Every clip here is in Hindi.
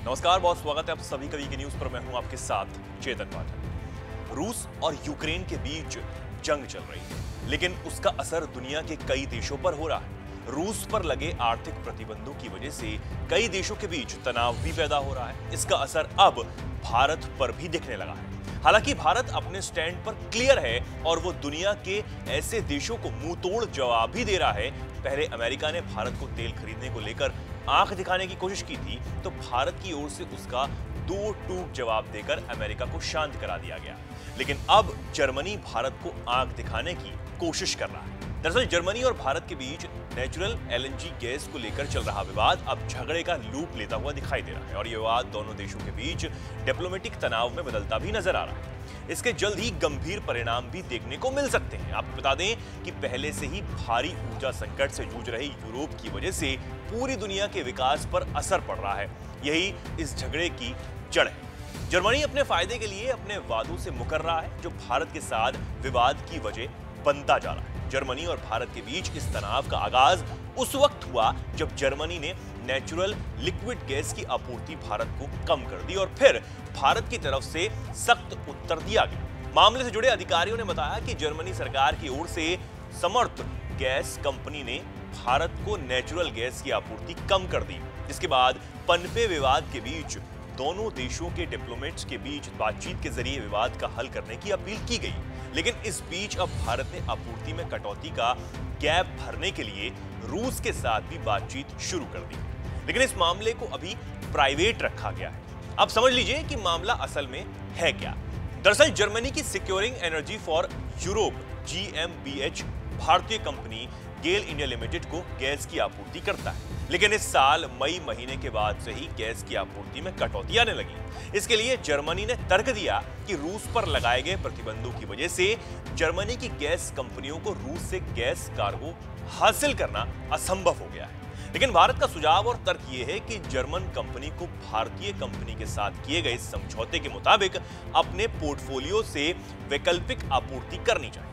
नमस्कार, बहुत स्वागत है आप सभी का वीके न्यूज पर। मैं हूं आपके साथ चेतन पाठक। रूस और यूक्रेन के बीच जंग चल रही है, लेकिन उसका असर दुनिया के कई देशों पर हो रहा है। रूस पर लगे आर्थिक प्रतिबंधों की वजह से कई देशों के बीच तनाव भी पैदा हो रहा है। इसका असर अब भारत पर भी दिखने लगा है। हालांकि भारत अपने स्टैंड पर क्लियर है और वो दुनिया के ऐसे देशों को मुंह तोड़ जवाब भी दे रहा है। पहले अमेरिका ने भारत को तेल खरीदने को लेकर आंख दिखाने की कोशिश की थी, तो भारत की ओर से उसका दो टूक जवाब देकर अमेरिका को शांत करा दिया गया। लेकिन अब जर्मनी भारत को आंख दिखाने की कोशिश कर रहा है। दरअसल जर्मनी और भारत के बीच नेचुरल एलएनजी गैस को लेकर चल रहा विवाद अब झगड़े का लूप लेता हुआ दिखाई दे रहा है और ये विवाद दोनों देशों के बीच डिप्लोमेटिक तनाव में बदलता भी नजर आ रहा है। इसके जल्द ही गंभीर परिणाम भी देखने को मिल सकते हैं। आपको बता दें कि पहले से ही भारी ऊर्जा संकट से जूझ रही यूरोप की वजह से पूरी दुनिया के विकास पर असर पड़ रहा है। यही इस झगड़े की जड़ है। जर्मनी अपने फायदे के लिए अपने वादों से मुकर रहा है, जो भारत के साथ विवाद की वजह बनता जा रहा है। जर्मनी और भारत के बीच इस तनाव का आगाज उस वक्त हुआ जब जर्मनी ने नेचुरल लिक्विड गैस की आपूर्ति भारत को कम कर दी और फिर भारत की तरफ से सख्त उत्तर दिया गया। मामले से जुड़े अधिकारियों ने बताया कि जर्मनी सरकार की ओर से समर्थ गैस कंपनी ने भारत को नेचुरल गैस की आपूर्ति कम कर दी, जिसके बाद पनपे विवाद के बीच दोनों देशों के डिप्लोमेट्स के बीच बातचीत के जरिए विवाद का हल करने की अपील की गई। लेकिन इस बीच अब भारत ने आपूर्ति में कटौती का गैप भरने के लिए रूस के साथ भी बातचीत शुरू कर दी, लेकिन इस मामले को अभी प्राइवेट रखा गया है। अब समझ लीजिए कि मामला असल में है क्या। दरअसल जर्मनी की securing energy for Europe GmbH भारतीय कंपनी गेल इंडिया लिमिटेड को गैस की आपूर्ति करता है, लेकिन इस साल मई महीने के बाद से ही गैस की आपूर्ति में कटौती आने लगी। इसके लिए जर्मनी ने तर्क दिया कि रूस पर लगाए गए प्रतिबंधों की वजह से जर्मनी की गैस कंपनियों को रूस से गैस कार्गो हासिल करना असंभव हो गया है। लेकिन भारत का सुझाव और तर्क यह है कि जर्मन कंपनी को भारतीय कंपनी के साथ किए गए समझौते के मुताबिक अपने पोर्टफोलियो से वैकल्पिक आपूर्ति करनी चाहिए,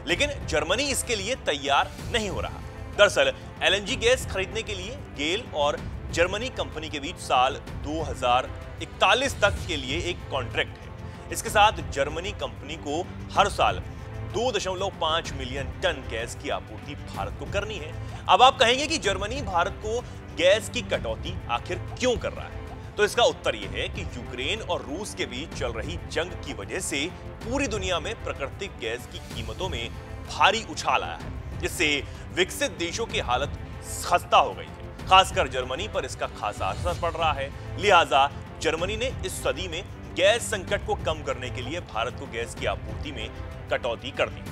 लेकिन जर्मनी इसके लिए तैयार नहीं हो रहा। दरअसल एलएनजी गैस खरीदने के लिए गेल और जर्मनी कंपनी के बीच साल 2041 तक के लिए एक कॉन्ट्रैक्ट है। इसके साथ जर्मनी कंपनी को हर साल 2.5 मिलियन टन गैस की आपूर्ति भारत को करनी है। अब आप कहेंगे कि जर्मनी भारत को गैस की कटौती आखिर क्यों कर रहा है? तो इसका उत्तर यह है कि यूक्रेन और रूस के बीच चल रही जंग की वजह से पूरी दुनिया में प्राकृतिक गैस की कीमतों में भारी उछाल आया है, जिससे विकसित देशों की हालत खस्ता हो गई है। खासकर जर्मनी पर इसका खासा असर पड़ रहा है। लिहाजा जर्मनी ने इस सदी में गैस संकट को कम करने के लिए भारत को गैस की आपूर्ति में कटौती कर दी,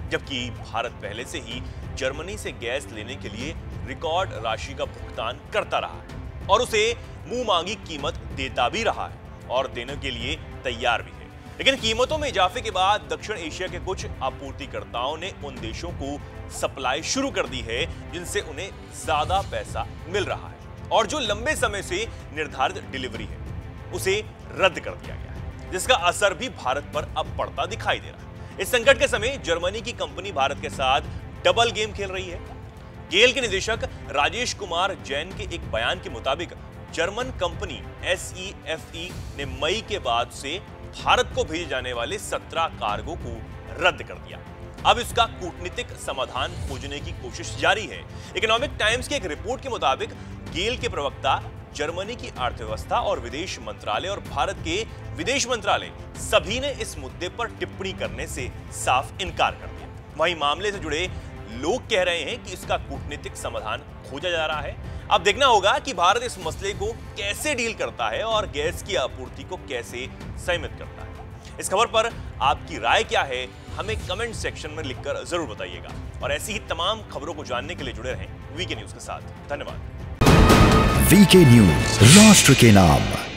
जबकि भारत पहले से ही जर्मनी से गैस लेने के लिए रिकॉर्ड राशि का भुगतान करता रहा है और उसे मुंह मांगी कीमत देता भी रहा है और देने के लिए तैयार भी है। लेकिन कीमतों में इजाफे के बाद दक्षिण एशिया के कुछ आपूर्तिकर्ताओं ने उन देशों को सप्लाई शुरू कर दी है जिनसे उन्हें ज्यादा पैसा मिल रहा है, और जो लंबे समय से निर्धारित डिलीवरी है उसे रद्द कर दिया गया है, जिसका असर भी भारत पर अब पड़ता दिखाई दे रहा है। इस संकट के समय जर्मनी की कंपनी भारत के साथ डबल गेम खेल रही है। गेल के निदेशक राजेश कुमार जैन के एक बयान के मुताबिक जर्मन कंपनी SEFE ने मई के बाद से भारत को भेजे जाने वाले 17 कार्गो को रद्द कर दिया। अब इसका कूटनीतिक समाधान खोजने की कोशिश जारी है। इकोनॉमिक टाइम्स की एक रिपोर्ट के मुताबिक गेल के प्रवक्ता जर्मनी की अर्थव्यवस्था और विदेश मंत्रालय और भारत के विदेश मंत्रालय सभी ने इस मुद्दे पर टिप्पणी करने से साफ इनकार कर दिया। वहीं मामले से जुड़े लोग कह रहे हैं कि इसका कूटनीतिक समाधान खोजा जा रहा है। अब देखना होगा कि भारत इस मसले को कैसे डील करता है और गैस की आपूर्ति को कैसे सीमित करता है। इस खबर पर आपकी राय क्या है, हमें कमेंट सेक्शन में लिखकर जरूर बताइएगा। और ऐसी ही तमाम खबरों को जानने के लिए जुड़े रहें वीके न्यूज के साथ। धन्यवाद। वीके न्यूज, राष्ट्र के नाम।